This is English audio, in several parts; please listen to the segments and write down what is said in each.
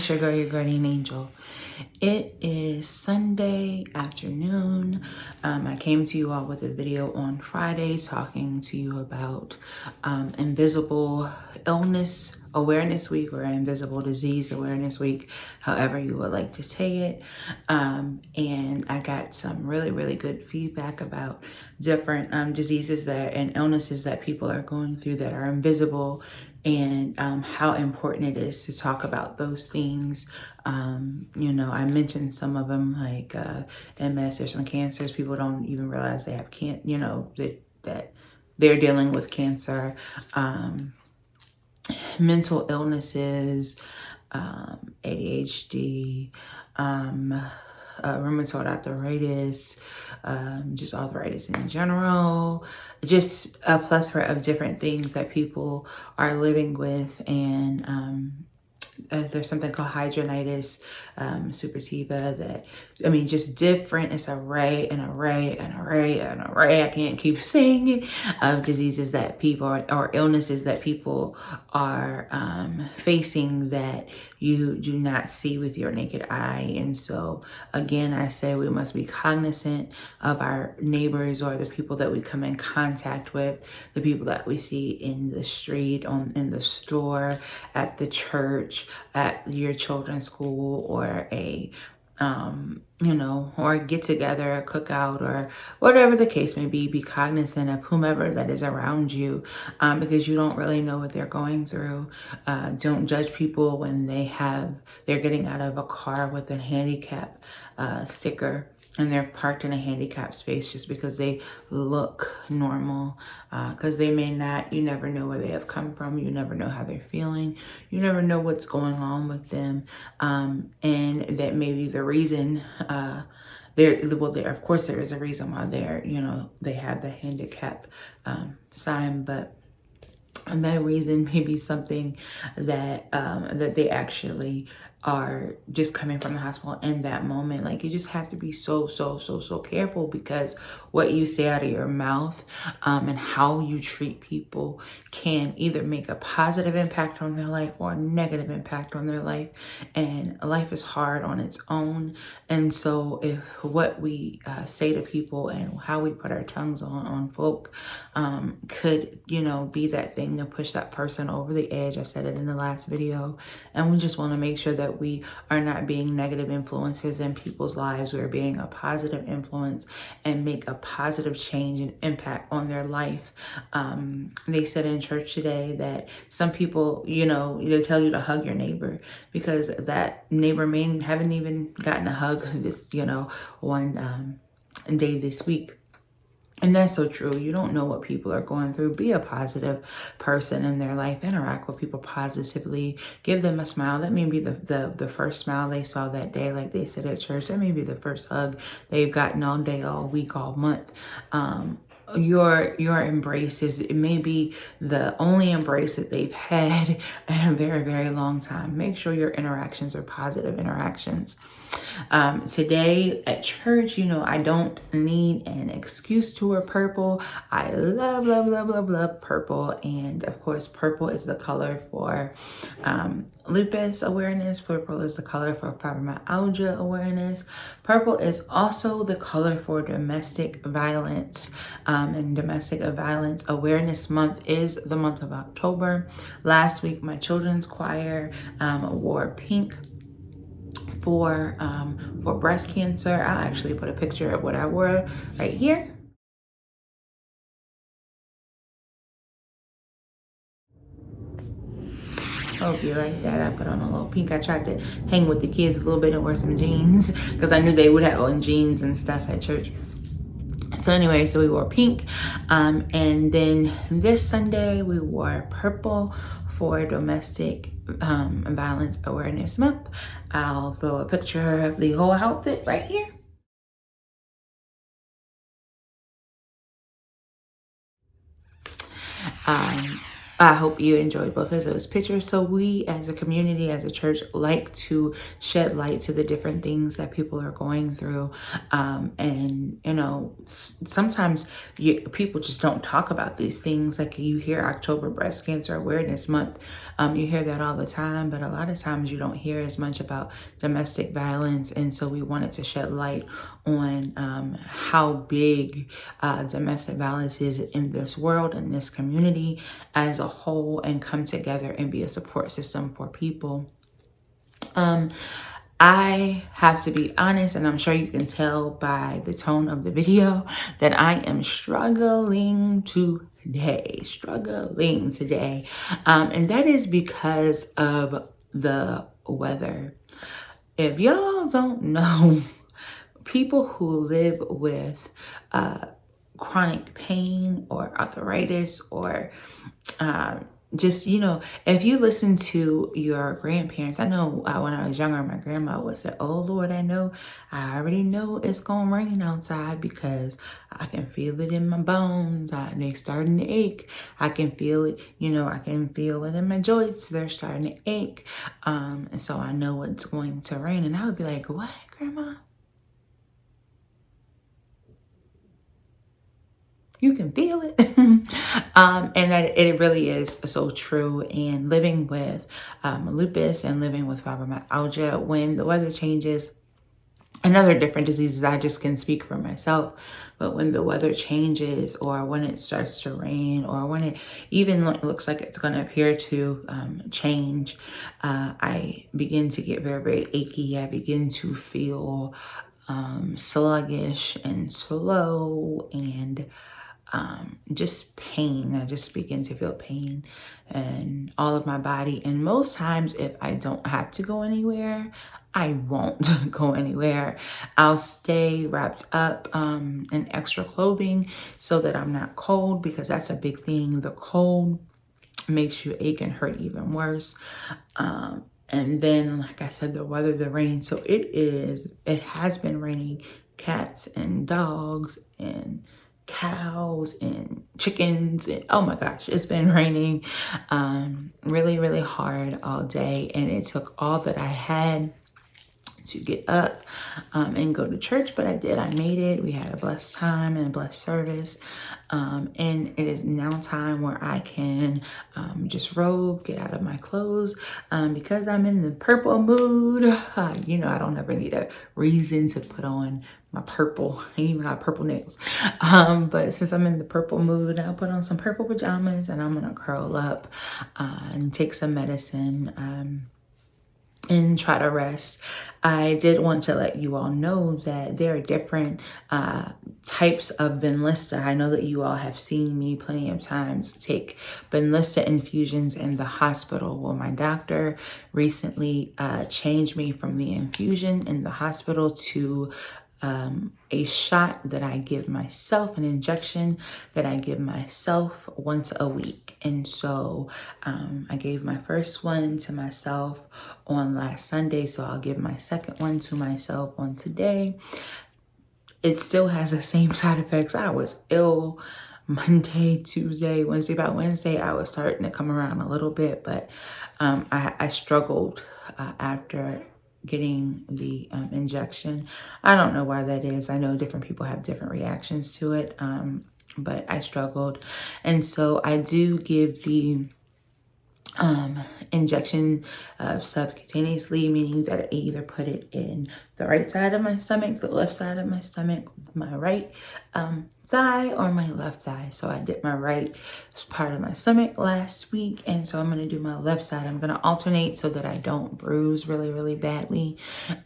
It's your girl, your guardian angel. It is Sunday afternoon. I came to you all with a video on Friday talking to you about Invisible Illness Awareness Week or Invisible Disease Awareness Week, however you would like to say it. And I got some really good feedback about different diseases and illnesses that people are going through that are invisible, and how important it is to talk about those things. I mentioned some of them, like MS. There's some cancers people don't even realize they have that they're dealing with cancer. Mental illnesses, ADHD, rheumatoid arthritis, just arthritis in general, just a plethora of different things that people are living with. And there's something called hydronitis, suppurativa, just different. It's an array. I can't keep saying it, of diseases that people or illnesses that people are facing that you do not see with your naked eye. And so again, I say we must be cognizant of our neighbors or the people that we come in contact with, the people that we see in the street, in the store, at the church, at your children's school, or or get together, a cookout, or whatever the case may be. Be cognizant of whomever that is around you, because you don't really know what they're going through. Don't judge people when they're getting out of a car with a handicap sticker and they're parked in a handicapped space just because they look normal, because they may not. You never know where they have come from. You never know how they're feeling. You never know what's going on with them, and that may be the reason. Of course there is a reason why they have the handicap sign, but that reason may be something that they actually are just coming from the hospital in that moment. Like, you just have to be so careful, because what you say out of your mouth and how you treat people can either make a positive impact on their life or a negative impact on their life. And life is hard on its own. And so if what we say to people and how we put our tongues on folk could, be that thing to push that person over the edge. I said it in the last video. And we just want to make sure that we are not being negative influences in people's lives. We're being a positive influence and make a positive change and impact on their life. They said in church today that some people, they tell you to hug your neighbor because that neighbor haven't even gotten a hug this, one day this week. And that's so true. You don't know what people are going through. Be a positive person in their life. Interact with people positively. Give them a smile. That may be the first smile they saw that day, like they said at church. That may be the first hug they've gotten all day, all week, all month. Your embrace it may be the only embrace that they've had in a very long time. Make sure your interactions are positive interactions. Today at church, I don't need an excuse to wear purple. I love purple. And of course, purple is the color for lupus awareness. Purple is the color for fibromyalgia awareness. Purple is also the color for domestic violence. And Domestic Violence Awareness Month is the month of October. Last week, my children's choir wore pink for breast cancer. I'll actually put a picture of what I wore right here. Hope you like that. I put on a little pink. I tried to hang with the kids a little bit and wear some jeans because I knew they would have on jeans and stuff at church. So anyway, so we wore pink. And then this Sunday we wore purple for Domestic Violence Awareness Month. I'll throw a picture of the whole outfit right here. I hope you enjoyed both of those pictures. So we as a community, as a church, like to shed light to the different things that people are going through. And, you know, sometimes people just don't talk about these things. Like you hear October Breast Cancer Awareness Month. You hear that all the time, but a lot of times you don't hear as much about domestic violence. And so we wanted to shed light on how big domestic violence is in this world, in this community as a whole, and come together and be a support system for people. I have to be honest, and I'm sure you can tell by the tone of the video that I am struggling today. And that is because of the weather. If y'all don't know, people who live with chronic pain or arthritis or just, you know, if you listen to your grandparents, I know when I was younger, my grandma would say, oh Lord, I already know it's going to rain outside because I can feel it in my bones. They're starting to ache. I can feel it, you know, I can feel it in my joints. They're starting to ache. And so I know it's going to rain. And I would be like, what, Grandma? You can feel it. And that it really is so true. And living with lupus and living with fibromyalgia, when the weather changes, and other different diseases, I just can speak for myself, but when the weather changes or when it starts to rain or when it even looks like it's going to appear to change, I begin to get very, very achy. I begin to feel sluggish and slow and just pain. I just begin to feel pain in all of my body. And most times, if I don't have to go anywhere, I won't go anywhere. I'll stay wrapped up in extra clothing so that I'm not cold, because that's a big thing. The cold makes you ache and hurt even worse. And then, like I said, the weather, the rain. So it has been raining cats and dogs and cows and chickens, and oh my gosh, it's been raining really, really hard all day. And it took all that I had to get up and go to church, but I did. I made it. We had a blessed time and a blessed service. And it is now time where I can just robe, get out of my clothes, because I'm in the purple mood. You know, I don't ever need a reason to put on my purple. I even got purple nails. But since I'm in the purple mood, I'll put on some purple pajamas and I'm gonna curl up and take some medicine. And try to rest. I did want to let you all know that there are different types of Benlysta. I know that you all have seen me plenty of times take Benlysta infusions in the hospital. Well, my doctor recently changed me from the infusion in the hospital to a shot that I give myself, an injection that I give myself once a week. And so I gave my first one to myself on last Sunday, so I'll give my second one to myself on today. It still has the same side effects. I was ill Monday, Tuesday, Wednesday. About Wednesday, I was starting to come around a little bit, but I struggled after getting the injection. I don't know why that is. I know different people have different reactions to it, but I struggled. And so I do give the injection subcutaneously, meaning that I either put it in the right side of my stomach, the left side of my stomach, my right thigh, or my left thigh. So I did my right part of my stomach last week, and so I'm going to do my left side. I'm going to alternate so that I don't bruise really, really badly.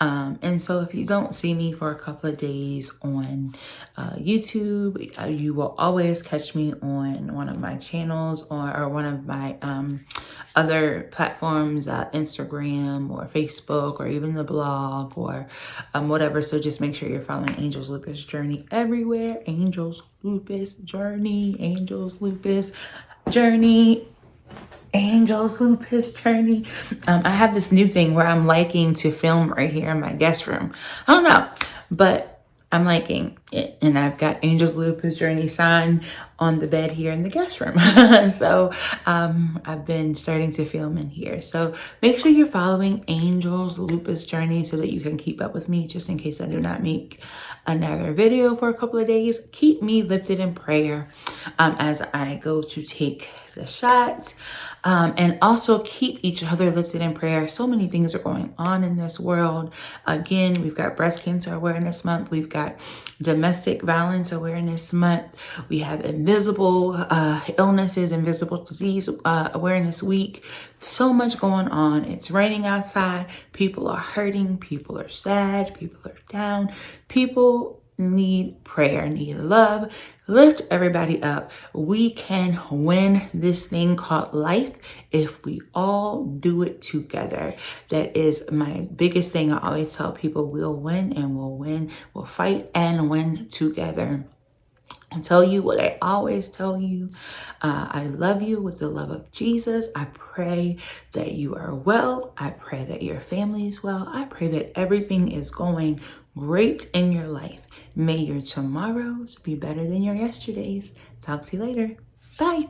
And so if you don't see me for a couple of days on YouTube, you will always catch me on one of my channels or one of my other platforms, Instagram or Facebook or even the blog or whatever. So just make sure you're following Angel's Lupus Journey everywhere. Angel's Lupus Journey, Angel's Lupus Journey, Angel's Lupus Journey. I have this new thing where I'm liking to film right here in my guest room. I don't know, but I'm liking it. And I've got Angel's Lupus Journey sign on the bed here in the guest room. So I've been starting to film in here. So make sure you're following Angel's Lupus Journey so that you can keep up with me, just in case I do not make another video for a couple of days. Keep me lifted in prayer as I go to take the shot. And also keep each other lifted in prayer. So many things are going on in this world. Again, we've got Breast Cancer Awareness Month. We've got Domestic Violence Awareness Month. We have Invisible Illnesses, Invisible Disease Awareness Week. So much going on. It's raining outside. People are hurting. People are sad. People are down. People need prayer, need love. Lift everybody up. We can win this thing called life if we all do it together. That is my biggest thing. I always tell people, we'll win and we'll win. We'll fight and win together. I'll tell you what I always tell you. I love you with the love of Jesus. I pray that you are well. I pray that your family is well. I pray that everything is going great in your life. May your tomorrows be better than your yesterdays. Talk to you later. Bye.